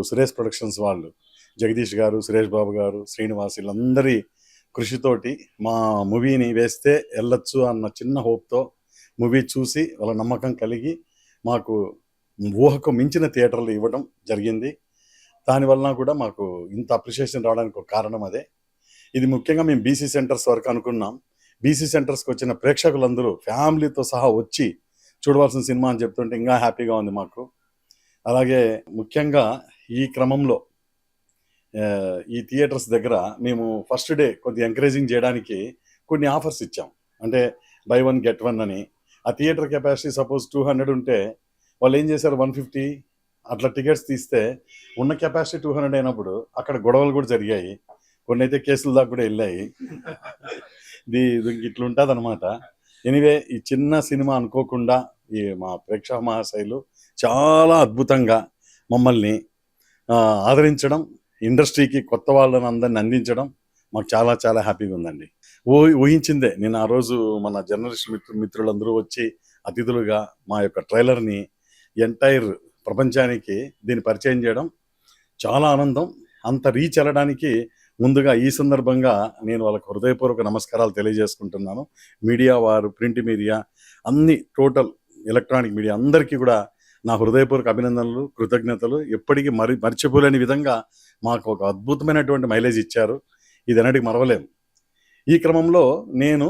Suresh productions వాళ్ళు, జగదీష్ గారు, సురేష్ బాబు గారు, శ్రీనివాస్ వీళ్ళందరి కృషితోటి మా మూవీని వేస్తే వెళ్ళొచ్చు అన్న చిన్న హోప్తో మూవీ చూసి వాళ్ళ నమ్మకం కలిగి మాకు ఊహకు మించిన థియేటర్లు ఇవ్వడం జరిగింది. దానివల్ల కూడా మాకు ఇంత అప్రిషియేషన్ రావడానికి ఒక కారణం అదే. ఇది ముఖ్యంగా మేము బీసీ సెంటర్స్ వరకు అనుకున్నాం. బీసీ సెంటర్స్కి వచ్చిన ప్రేక్షకులందరూ ఫ్యామిలీతో సహా వచ్చి చూడవలసిన సినిమా అని చెప్తుంటే ఇంకా హ్యాపీగా ఉంది మాకు. అలాగే ముఖ్యంగా ఈ క్రమంలో ఈ థియేటర్స్ దగ్గర మేము ఫస్ట్ డే కొద్దిగా ఎంకరేజింగ్ చేయడానికి కొన్ని ఆఫర్స్ ఇచ్చాం. అంటే బై 1 get 1 అని. ఆ థియేటర్ కెపాసిటీ సపోజ్ 200 ఉంటే వాళ్ళు ఏం చేశారు, 150 అట్లా టికెట్స్ తీస్తే ఉన్న కెపాసిటీ 200 అయినప్పుడు అక్కడ గొడవలు కూడా జరిగాయి. కొన్ని అయితే కేసుల దాకా కూడా వెళ్ళాయి. ఇది ఇట్లుంటుంది అనమాట. ఎనీవే, ఈ చిన్న సినిమా అనుకోకుండా ఈ మా ప్రేక్షక మహాశైలు చాలా అద్భుతంగా మమ్మల్ని ఆదరించడం, ఇండస్ట్రీకి కొత్త వాళ్ళని అందరిని అందించడం మాకు చాలా చాలా హ్యాపీగా ఉందండి. ఊహించిందే. నేను ఆ రోజు మన జర్నలిస్ట్ మిత్రులందరూ వచ్చి అతిథులుగా మా యొక్క ట్రైలర్ని ఎంటైర్ ప్రపంచానికి దీన్ని పరిచయం చేయడం చాలా ఆనందం. అంత రీచ్ వెళ్ళడానికి ముందుగా ఈ సందర్భంగా నేను వాళ్ళకు హృదయపూర్వక నమస్కారాలు తెలియజేసుకుంటున్నాను. మీడియా వారు, ప్రింట్ మీడియా, అన్ని టోటల్ ఎలక్ట్రానిక్ మీడియా అందరికీ కూడా నా హృదయపూర్వక అభినందనలు, కృతజ్ఞతలు. ఎప్పటికీ మర్చిపోలేని విధంగా మాకు ఒక అద్భుతమైనటువంటి మైలేజ్ ఇచ్చారు. ఇది అన్నిటికీ మరవలేం. ఈ క్రమంలో నేను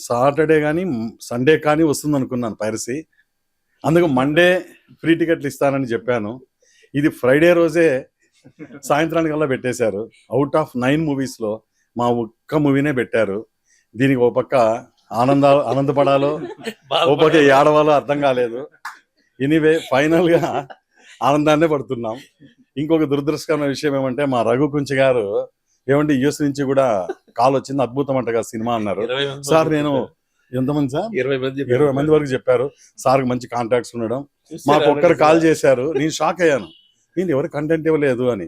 సాటర్డే కానీ సండే కానీ వస్తుంది అనుకున్నాను పైరసీ. అందుకు మండే ఫ్రీ టికెట్లు ఇస్తానని చెప్పాను. ఇది ఫ్రైడే రోజే సాయంత్రానికల్లా పెట్టేశారు. అవుట్ ఆఫ్ 9 మూవీస్లో మా ఒక్క మూవీనే పెట్టారు. దీనికి ఓ పక్క ఆనందపడాలో ఓ పక్క ఏడవాలో అర్థం కాలేదు. ఎనీవే, ఫైనల్గా ఆనందాన్నే పడుతున్నాం. ఇంకొక దురదృష్టకరమైన విషయం ఏమంటే, మా రఘు కుంచి గారు ఏమంటే యుఎస్ నుంచి కూడా కాల్ వచ్చింది, అద్భుతం అంటగా సినిమా అన్నారు. సార్ నేను ఎంతమంది సార్ 20 మంది వరకు చెప్పారు. సార్కి మంచి కాంటాక్ట్స్ ఉండడం. మాకు ఒక్కరు కాల్ చేశారు. నేను షాక్ అయ్యాను. నేను ఎవరు కంటెంట్ ఇవ్వలేదు అని.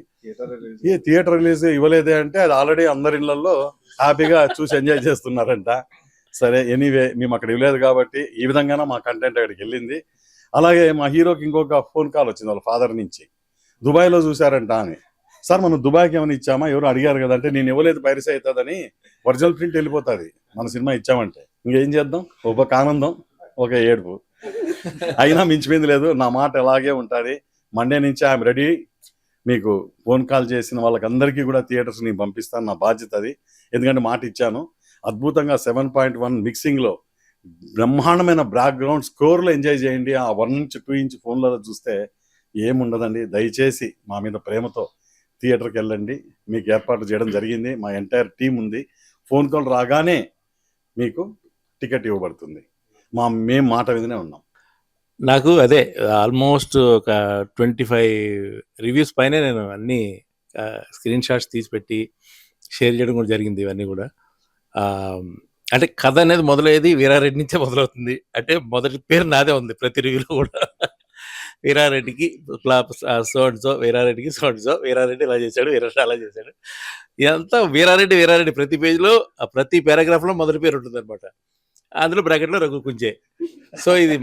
ఏ థియేటర్ రిలీజ్ ఇవ్వలేదే అంటే అది ఆల్రెడీ అందరి ఇళ్లలో హ్యాపీగా చూసి ఎంజాయ్ చేస్తున్నారంట. సరే, ఎనీవే మేము అక్కడ ఇవ్వలేదు కాబట్టి ఈ విధంగానే మా కంటెంట్ అక్కడికి వెళ్ళింది. అలాగే మా హీరోకి ఇంకొక ఫోన్ కాల్ వచ్చింది వాళ్ళ ఫాదర్ నుంచి, దుబాయ్లో చూశారంట అని. సార్ మనం దుబాయ్కి ఏమైనా ఇచ్చామా, ఎవరు అడిగారు కదా అంటే, నేను ఇవ్వలేదు, పైరసీ అవుతుందని, ఒరిజినల్ ప్రింట్ వెళ్ళిపోతుంది మన సినిమా ఇచ్చామంటే. ఇంకేం చేద్దాం, ఒక ఆనందం, ఒక ఏడుపు. అయినా మించిపోయింది లేదు. నా మాట ఎలాగే ఉంటుంది. మండే నుంచి ఐఎమ్ రెడీ. మీకు ఫోన్ కాల్ చేసిన వాళ్ళకందరికీ కూడా థియేటర్స్ నేను పంపిస్తాను, నా బాధ్యత అది. ఎందుకంటే మాట ఇచ్చాను. అద్భుతంగా 7.1 మిక్సింగ్లో బ్రహ్మాండమైన బ్యాక్గ్రౌండ్ స్కోర్లో ఎంజాయ్ చేయండి. ఆ 1 ఇంచ్ 2 ఇంచ్ ఫోన్లలో చూస్తే ఏముండదండి. దయచేసి మా మీద ప్రేమతో థియేటర్కి వెళ్ళండి. మీకు ఏర్పాటు చేయడం జరిగింది. మా ఎంటైర్ టీం ఉంది. ఫోన్ కాల్ రాగానే మీకు టికెట్ ఇవ్వబడుతుంది. మేము మాట మీదనే ఉన్నాం. నాకు అదే ఆల్మోస్ట్ ఒక 25 రివ్యూస్ పైన నేను అన్ని స్క్రీన్ షాట్స్ తీసి పెట్టి షేర్ చేయడం కూడా జరిగింది. ఇవన్నీ కూడా అంటే కథ అనేది మొదలయ్యేది వీరారెడ్డి నుంచే మొదలవుతుంది. అంటే మొదటి పేరు నాదే ఉంది ప్రతి రివ్యూలో కూడా. వీరారెడ్డికి సో అండ్ సో, వీరారెడ్డికి సో అండ్ సో, వీరారెడ్డి ఇలా చేశాడు, వీరారెడ్డి అలా చేశాడు. ఇదంతా వీరారెడ్డి ప్రతి పేజ్లో, ప్రతి పారాగ్రాఫ్లో మొదటి పేరు ఉంటుంది అనమాట. అందులో బ్రాకెట్లో రఘు కుంచే. సో ఇది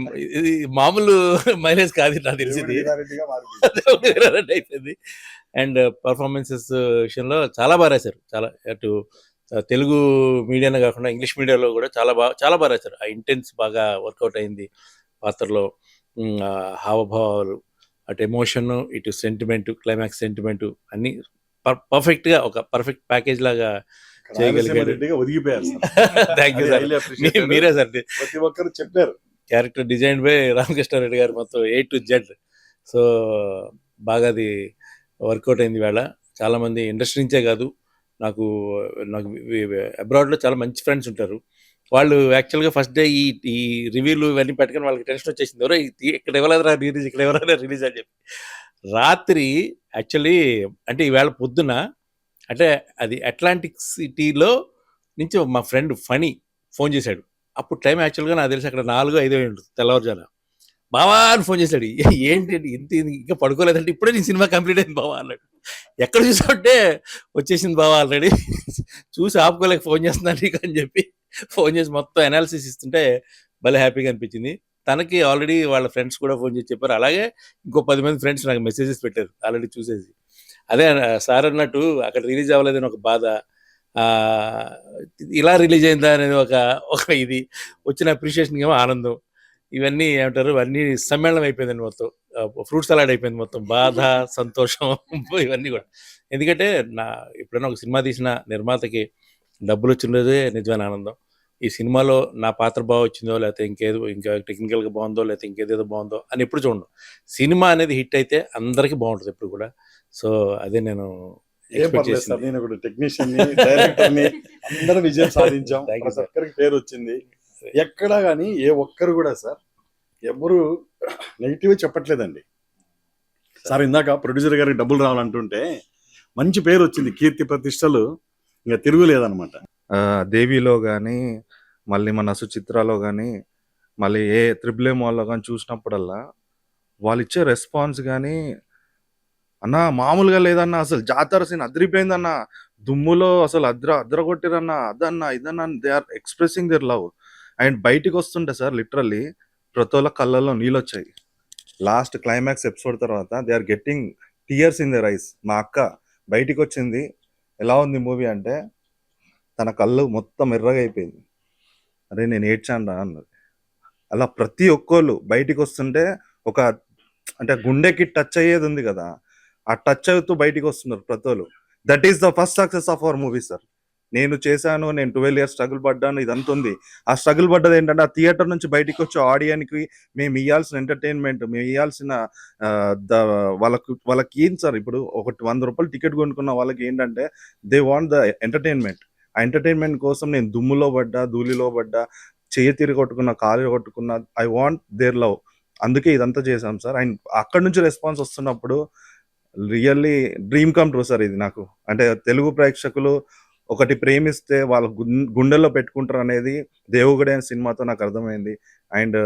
మామూలు మైలేజ్ కాదు నాకు తెలిసింది. వీరారెడ్డి అయిపోయింది. అండ్ పర్ఫార్మెన్సెస్ విషయంలో చాలా బాగా రాశారు. చాలా అటు తెలుగు మీడియానే కాకుండా ఇంగ్లీష్ మీడియాలో కూడా చాలా బాగా రాశారు. ఆ ఇంటెన్స్ బాగా వర్కౌట్ అయింది పాత్రలో. హావభావాలు, అటు ఎమోషన్, ఇటు సెంటిమెంట్, క్లైమాక్స్ సెంటిమెంట్ అన్ని పర్ఫెక్ట్గా ఒక పర్ఫెక్ట్ ప్యాకేజ్ లాగా చేయగలిగారు. Thank you sir. మీరే సార్ ప్రతి ఒక్కరు చెప్పారు. క్యారెక్టర్ డిజైన్ బై రామకృష్ణారెడ్డి గారు మొత్తం A to Z. సో బాగా అది వర్కౌట్ అయింది. వేళ చాలామంది ఇండస్ట్రీ నుంచే కాదు, నాకు అబ్రాడ్లో చాలా మంచి ఫ్రెండ్స్ ఉంటారు. వాళ్ళు యాక్చువల్గా ఫస్ట్ డే ఈ రివ్యూలు ఇవన్నీ పెట్టుకుని వాళ్ళకి టెన్షన్ వచ్చేసింది. ఎవరో ఇక్కడ ఇవ్వలేదురా రిలీజ్, ఇక్కడ ఎవరైనా రిలీజ్ అని చెప్పి. రాత్రి యాక్చువల్లీ అంటే ఈవేళ పొద్దున, అంటే అది అట్లాంటిక్ సిటీలో నుంచి మా ఫ్రెండ్ ఫణి ఫోన్ చేశాడు. అప్పుడు టైం యాక్చువల్గా నాకు తెలిసి అక్కడ 4-5 ఉంటుంది తెల్లవారుజాన. బావా అని ఫోన్ చేశాడు. ఏంటి ఇంత ఇంకా పడుకోలేదంటే, ఇప్పుడే నీ సినిమా కంప్లీట్ అయింది బావా అన్నాడు. ఎక్కడ చూసామంటే వచ్చేసింది బావా ఆల్రెడీ, చూసి ఆపుకోలేక ఫోన్ చేస్తున్నాను నీకు అని చెప్పి ఫోన్ చేసి మొత్తం అనాలిసిస్ ఇస్తుంటే భలే హ్యాపీగా అనిపించింది. తనకి ఆల్రెడీ వాళ్ళ ఫ్రెండ్స్ కూడా ఫోన్ చేసి చెప్పారు. అలాగే ఇంకో 10 మంది ఫ్రెండ్స్ నాకు మెసేజెస్ పెట్టారు ఆల్రెడీ చూసేసి. అదే సార్ అన్నట్టు అక్కడ రిలీజ్ అవ్వలేదని ఒక బాధ, ఇలా రిలీజ్ అయిందా అనేది ఒక ఒక ఇది, వచ్చిన అప్రిషియేషన్ ఏమో ఆనందం, ఇవన్నీ ఏమంటారు, ఇవన్నీ సమ్మేళనం అయిపోయిందండి మొత్తం. ఫ్రూట్ సలాడ్ అయిపోయింది మొత్తం, బాధ, సంతోషం ఇవన్నీ కూడా. ఎందుకంటే నా ఎప్పుడైనా ఒక సినిమా తీసిన నిర్మాతకి డబ్బులు వచ్చినదే నిజమైన ఆనందం. ఈ సినిమాలో నా పాత్ర బాగా వచ్చిందో, లేకపోతే ఇంకా టెక్నికల్గా బాగుందో, లేకపోతే ఇంకేదేదో బాగుందో అని ఎప్పుడు చూడండి. సినిమా అనేది హిట్ అయితే అందరికీ బాగుంటుంది ఎప్పుడు కూడా. సో అదే నేను ఏం ఎక్స్పెక్ట్ పర్లేదు సార్, చేసింది. నేను కూడా టెక్నీషియన్ ని, డైరెక్టర్ ని, అందరం విజయం సాధించాం. Thank you, ప్రతి sir. ఒక్కరికి పేరు వచ్చింది. ఎక్కడా కానీ ఏ ఒక్కరు కూడా సార్ ఎవరు నెగిటివ్ చెప్పట్లేదండి. సార్ ఇందాక ప్రొడ్యూసర్ గారికి డబ్బులు రావాలంటుంటే మంచి పేరు వచ్చింది, కీర్తి ప్రతిష్టలు ఇంకా తిరుగులేదన్నమాట. దేవిలో కానీ, మళ్ళీ మన సుచిత్రలో కానీ, మళ్ళీ ఏ త్రిబుల్ ఏ మాల్లో కానీ చూసినప్పుడల్లా వాళ్ళు ఇచ్చే రెస్పాన్స్ కానీ, అన్న మామూలుగా లేదన్న, అసలు జాతర సీన్ అదిరిపోయిందన్న, దుమ్ములో అసలు అద్ర కొట్టిరన్న, అదన్న ఇదన్న, they are expressing their love. And బయటికి వస్తుంటే సార్ లిటరల్లీ ప్రతి ఒళ్ళ కళ్ళల్లో నీళ్ళు వచ్చాయి. లాస్ట్ క్లైమాక్స్ ఎపిసోడ్ తర్వాత they are getting tears in their eyes. మా అక్క బయటికి వచ్చింది, ఎలా ఉంది మూవీ అంటే తన కళ్ళు మొత్తం ఎర్రగా అయిపోయింది. అరే నేను ఏడ్చాను రా అన్నది. అలా ప్రతి ఒక్కళ్ళు బయటికి వస్తుంటే ఒక అంటే గుండెకి టచ్ అయ్యేది ఉంది కదా, ఆ టచ్ అవుతూ బయటికి వస్తున్నారు ప్రతి ఒళ్ళు. That is the first success of our movie sir. నేను చేశాను, నేను 12 years స్ట్రగుల్ పడ్డాను, ఇదంతా ఉంది. ఆ స్ట్రగుల్ పడ్డది ఏంటంటే ఆ థియేటర్ నుంచి బయటికి వచ్చే ఆడియన్కి మేము ఇవ్వాల్సిన ఎంటర్టైన్మెంట్, మేము ఇవ్వాల్సిన వాళ్ళకి ఏం సార్, ఇప్పుడు ఒకటి 100 రూపాయలు టికెట్ కొనుక్కున్న వాళ్ళకి ఏంటంటే దే వాంట్ ద ఎంటర్టైన్మెంట్. ఆ ఎంటర్టైన్మెంట్ కోసం నేను దుమ్ములో పడ్డా, ధూళిలో పడ్డా, చెయ్యి తిరిగి కొట్టుకున్నా, కాలు కొట్టుకున్నా, ఐ వాంట్ దేర్ లవ్. అందుకే ఇదంతా చేశాం సార్. అండ్ అక్కడ నుంచి రెస్పాన్స్ వస్తున్నప్పుడు really dream come true sir ఇది నాకు. అంటే తెలుగు ప్రేక్షకులు ఒకటి ప్రేమిస్తే వాళ్ళ గుండెల్లో పెట్టుకుంటారు అనేది దేవుగడే అనే సినిమాతో నాకు అర్థమైంది. అండ్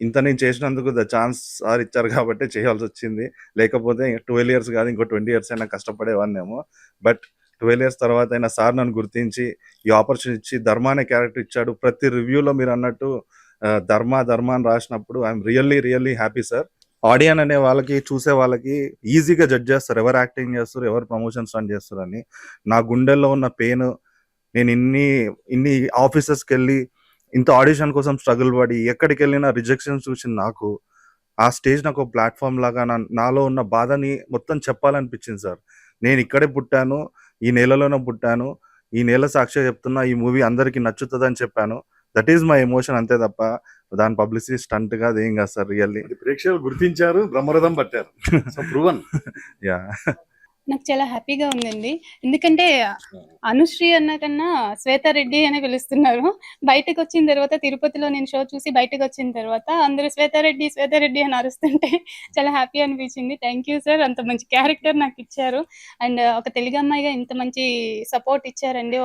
ఇంత నేను చేసినందుకు ద ఛాన్స్ సార్ ఇచ్చారు కాబట్టి చేయాల్సి వచ్చింది. లేకపోతే 12 years కాదు, ఇంకో 20 years అయినా కష్టపడేవాడినేమో. బట్ 12 years తర్వాత అయినా సార్ నన్ను గుర్తించి ఈ ఆపర్చునిటీ ఇచ్చి ధర్మ అనే క్యారెక్టర్ ఇచ్చాడు. ప్రతి రివ్యూలో మీరు అన్నట్టు ధర్మ అని రాసినప్పుడు ఐఎమ్ రియల్లీ హ్యాపీ సార్. ఆడియన్ అనే వాళ్ళకి, చూసే వాళ్ళకి ఈజీగా జడ్జ్ చేస్తారు ఎవరు యాక్టింగ్ చేస్తారు, ఎవరు ప్రమోషన్స్ రన్ చేస్తారు అని. నా గుండెల్లో ఉన్న పెయిన్, నేను ఇన్ని ఆఫీసెస్కి వెళ్ళి ఇంత ఆడిషన్ కోసం స్ట్రగుల్ పడి ఎక్కడికి వెళ్ళినా రిజెక్షన్స్ చూసిన నాకు ఆ స్టేజ్ నాకు ప్లాట్ఫామ్ లాగా నాలో ఉన్న బాధని మొత్తం చెప్పాలనిపించింది సార్. నేను ఇక్కడే పుట్టాను, ఈ నేలలోనే పుట్టాను, ఈ నేల సాక్షిగా చెప్తున్నా, ఈ మూవీ అందరికీ నచ్చుతుందని చెప్పాను. దట్ ఈస్ మై ఎమోషన్, అంతే తప్ప దాని పబ్లిసిటీ స్టంట్ కాదు, ఏం కాదు సార్. రియల్లీ ప్రేక్షకులు గుర్తించారు, బ్రహ్మరథం పట్టారు. So proven. యా. నాకు చాలా హ్యాపీగా ఉందండి. ఎందుకంటే అనుశ్రీ అన్న కన్నా శ్వేతారెడ్డి అనే పిలుస్తున్నారు. బయటకు వచ్చిన తర్వాత తిరుపతిలో నేను షో చూసి బయటకు వచ్చిన తర్వాత అందరూ శ్వేతారెడ్డి అని అరుస్తుంటే చాలా హ్యాపీ అనిపించింది. థ్యాంక్ యూ సార్, అంత మంచి క్యారెక్టర్ నాకు ఇచ్చారు. అండ్ ఒక తెలుగు అమ్మాయిగా ఇంత మంచి సపోర్ట్ ఇచ్చారండి.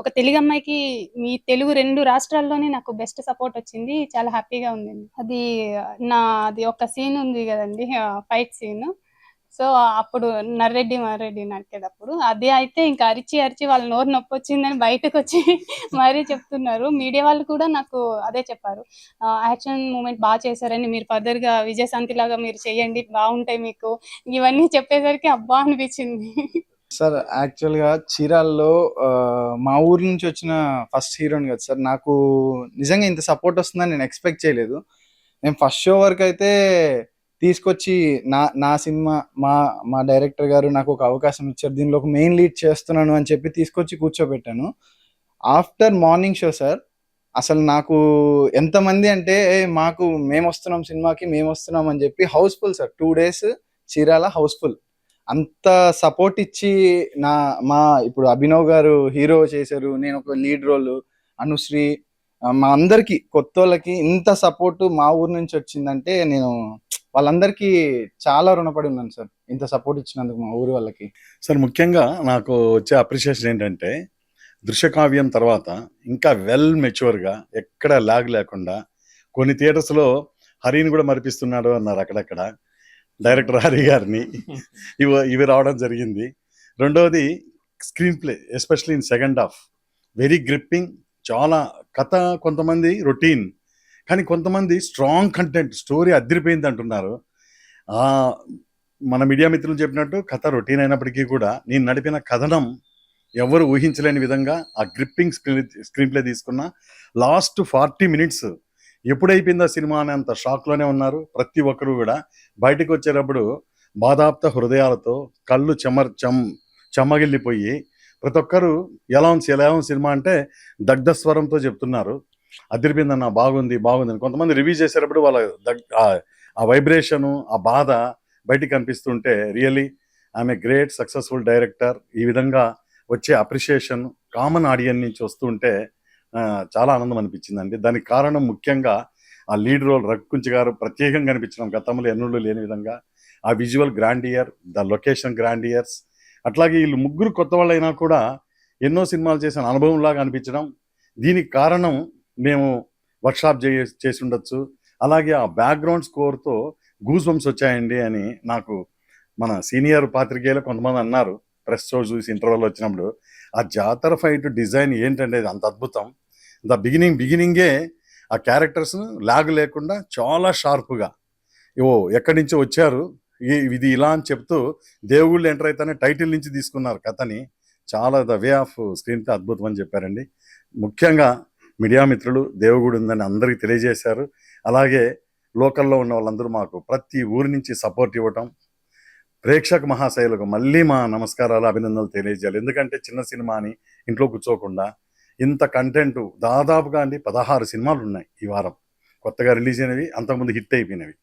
ఒక తెలుగు అమ్మాయికి మీ తెలుగు 2 రాష్ట్రాల్లోనే నాకు బెస్ట్ సపోర్ట్ వచ్చింది. చాలా హ్యాపీగా ఉందండి. అది ఒక సీన్ ఉంది కదండి, ఫైట్ సీన్. సో అప్పుడు నర్రెడ్డి నరికేటప్పుడు అది అయితే ఇంకా అరిచి వాళ్ళ నోరు నొప్పి వచ్చిందని బయటకు వచ్చి మరీ చెప్తున్నారు. మీడియా వాళ్ళు కూడా నాకు అదే చెప్పారు, యాక్షన్ మూమెంట్ బాగా చేశారని, మీరు ఫర్దర్గా విజయశాంతి లాగా మీరు చేయండి, బాగుంటాయి మీకు. ఇవన్నీ చెప్పేసరికి అబ్బా అనిపించింది. సార్ యాక్చువల్గా చీరాల్లో మా ఊరు నుంచి వచ్చిన ఫస్ట్ హీరోని కదా సార్. నాకు నిజంగా ఇంత సపోర్ట్ వస్తుందని నేను ఎక్స్పెక్ట్ చేయలేదు. నేను ఫస్ట్ షో వరకు అయితే తీసుకొచ్చి నా సినిమా మా డైరెక్టర్ గారు నాకు ఒక అవకాశం ఇచ్చారు, దీనిలో ఒక మెయిన్ లీడ్ చేస్తున్నాను అని చెప్పి తీసుకొచ్చి కూర్చోబెట్టాను. ఆఫ్టర్ మార్నింగ్ షో సార్, అసలు నాకు ఎంతమంది అంటే మేము వస్తున్నాం సినిమాకి, మేము వస్తున్నాం అని చెప్పి house full sir. 2 days Chirala house full. అంత సపోర్ట్ ఇచ్చి ఇప్పుడు అభినవ్ గారు హీరో చేశారు, నేను ఒక లీడ్ రోల్, అనుశ్రీ, మా అందరికి కొత్త వాళ్ళకి ఇంత సపోర్ట్ మా ఊరు నుంచి వచ్చిందంటే నేను వాళ్ళందరికీ చాలా రుణపడి ఉన్నాను సార్, ఇంత సపోర్ట్ ఇచ్చినందుకు మా ఊరి వాళ్ళకి. సార్ ముఖ్యంగా నాకు వచ్చే అప్రిషియేషన్ ఏంటంటే దృశ్యకావ్యం తర్వాత ఇంకా వెల్ మెచ్యూర్గా ఎక్కడ లాగ్ లేకుండా కొన్ని థియేటర్స్లో హరిని కూడా మరిపిస్తున్నాడు అన్నారు అక్కడక్కడ, డైరెక్టర్ హరి గారిని ఇవి రావడం జరిగింది. రెండవది screen play, especially in second half very gripping. చాలా కథ కొంతమంది రొటీన్, కానీ కొంతమంది స్ట్రాంగ్ కంటెంట్, స్టోరీ అదిరిపోయింది అంటున్నారు. మన మీడియా మిత్రులు చెప్పినట్టు కథ రొటీన్ అయినప్పటికీ కూడా నేను నడిపిన కథనం ఎవరు ఊహించలేని విధంగా ఆ గ్రిప్పింగ్ స్క్రీన్ ప్లే తీసుకున్న లాస్ట్ 40 మినిట్స్ ఎప్పుడైపోయిందో సినిమా అనేంత షాక్లోనే ఉన్నారు ప్రతి ఒక్కరు కూడా. బయటకు వచ్చేటప్పుడు బాధాప్త హృదయాలతో కళ్ళు చెమ్మగిల్లిపోయి ప్రతి ఒక్కరు ఎలా ఉంది సినిమా అంటే దగ్ధ స్వరంతో చెప్తున్నారు, అదిరిపోయిందన్న, బాగుంది బాగుంది అని. కొంతమంది రివ్యూ చేసేటప్పుడు వాళ్ళ ఆ వైబ్రేషను, ఆ బాధ బయటికి కనిపిస్తుంటే రియల్లీ ఆమె గ్రేట్ సక్సెస్ఫుల్ డైరెక్టర్. ఈ విధంగా వచ్చే అప్రిషియేషన్ కామన్ ఆడియన్స్ నుంచి వస్తుంటే చాలా ఆనందం అనిపించిందండి. దానికి కారణం ముఖ్యంగా ఆ లీడ్ రోల్ రఘుకుంచ గారు ప్రత్యేకంగా కనిపించడం గతంలో ఎన్నడూ లేని విధంగా. ఆ visual grandeur, the location Grandier's, అట్లాగే వీళ్ళు ముగ్గురు కొత్త వాళ్ళు అయినా కూడా ఎన్నో సినిమాలు చేసిన అనుభవంలాగా అనిపించడం. దీనికి కారణం మేము వర్క్షాప్ చేసి ఉండొచ్చు. అలాగే ఆ బ్యాక్గ్రౌండ్ స్కోర్తో గూస్ బంప్స్ వచ్చాయండి అని నాకు మన సీనియర్ పాత్రికేయులు కొంతమంది అన్నారు ప్రెస్ షో చూసి ఇంటర్వెల్ వచ్చినప్పుడు. ఆ జాతర ఫైట్ డిజైన్ ఏంటంటే అంత అద్భుతం. ద బిగినింగే ఆ క్యారెక్టర్స్ లాగ్ లేకుండా చాలా షార్ప్గా ఎక్కడి నుంచో వచ్చారు, ఇది ఇలా అని చెప్తూ దేవుళ్ళు ఎంటర్ అయితేనే టైటిల్ నుంచి తీసుకున్నారు కథని. చాలా the way off screen play అద్భుతం అని చెప్పారండి. ముఖ్యంగా మీడియా మిత్రులు దేవుగుడు ఉందని అందరికీ తెలియజేశారు. అలాగే లోకల్లో ఉన్న వాళ్ళందరూ మాకు ప్రతి ఊరి నుంచి సపోర్ట్ ఇవ్వటం, ప్రేక్షక మహాశైలకు మళ్ళీ మా నమస్కారాలు, అభినందనలు తెలియజేయాలి. ఎందుకంటే చిన్న సినిమా అని ఇంట్లో కూర్చోకుండా ఇంత కంటెంట్ దాదాపుగా 16 సినిమాలు ఉన్నాయి ఈ వారం కొత్తగా రిలీజ్ అయినవి, అంతకుముందు హిట్ అయిపోయినవి.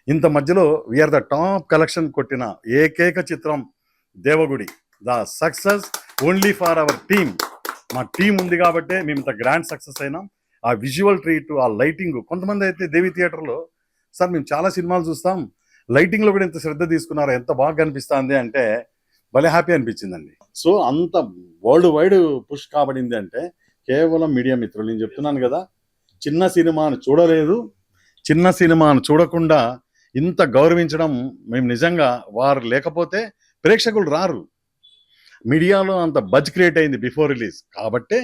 ఇంత మధ్యలో వీఆర్ ద టాప్ కలెక్షన్ కొట్టిన ఏకైక చిత్రం Devagudi. The success only for our team. మా టీం ఉంది కాబట్టే మేము ఇంత గ్రాండ్ సక్సెస్ అయినాం. ఆ విజువల్ ట్రీట్, ఆ లైటింగ్. కొంతమంది అయితే దేవి థియేటర్లో సార్ మేము చాలా సినిమాలు చూస్తాం, లైటింగ్లో కూడా ఇంత శ్రద్ధ తీసుకున్నారు, ఎంత బాగా కనిపిస్తుంది అంటే భలే హ్యాపీ అనిపించిందండి. సో అంత వరల్డ్ వైడ్ పుష్ కాబడింది అంటే కేవలం మీడియా మిత్రులు. నేను చెప్తున్నాను కదా, చిన్న సినిమాను చూడలేదు, చిన్న సినిమాను చూడకుండా ఇంత గౌరవించడం మేము నిజంగా వారు లేకపోతే ప్రేక్షకులు రారు. మీడియాలో అంత బజ్ క్రియేట్ అయింది బిఫోర్ రిలీజ్ కాబట్టే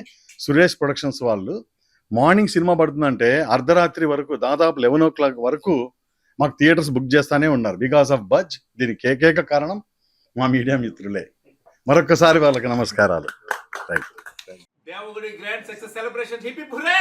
సురేష్ ప్రొడక్షన్స్ వాళ్ళు మార్నింగ్ సినిమా పడుతుందంటే అర్ధరాత్రి వరకు దాదాపు 11 o'clock వరకు మాకు థియేటర్స్ బుక్ చేస్తానే ఉన్నారు బికాస్ ఆఫ్ బజ్. దీనికి ఏకైక కారణం మా మీడియా మిత్రులే. మరొకసారి వాళ్ళకి నమస్కారాలు. Right. Devagudi grand success celebration hip hip hurray.